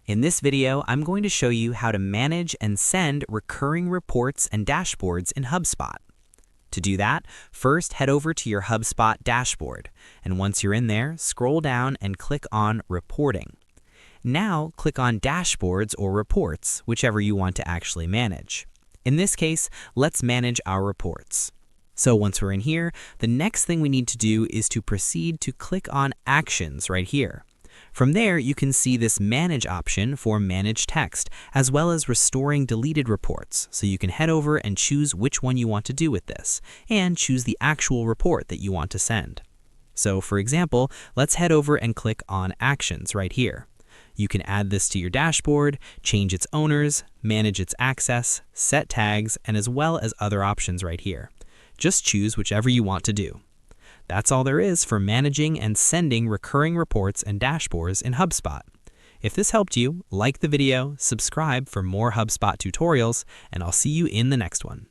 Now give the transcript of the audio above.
In this video, I'm going to show you how to manage and send recurring reports and dashboards in Hubspot. To do that, first head over to your Hubspot dashboard, and once you're in there, scroll down and click on Reporting. Now, click on Dashboards or Reports, whichever you want to actually manage. In this case, let's manage our reports. So once we're in here, the next thing we need to do is to proceed to click on Actions right here. From there, you can see this Manage option for Manage Text, as well as restoring deleted reports. So you can head over and choose which one you want to do with this, and choose the actual report that you want to send. So for example, let's head over and click on Actions right here. You can add this to your dashboard, change its owners, manage its access, set tags, and as well as other options right here. Just choose whichever you want to do. That's all there is for managing and sending recurring reports and dashboards in Hubspot. If this helped you, like the video, subscribe for more Hubspot tutorials, and I'll see you in the next one.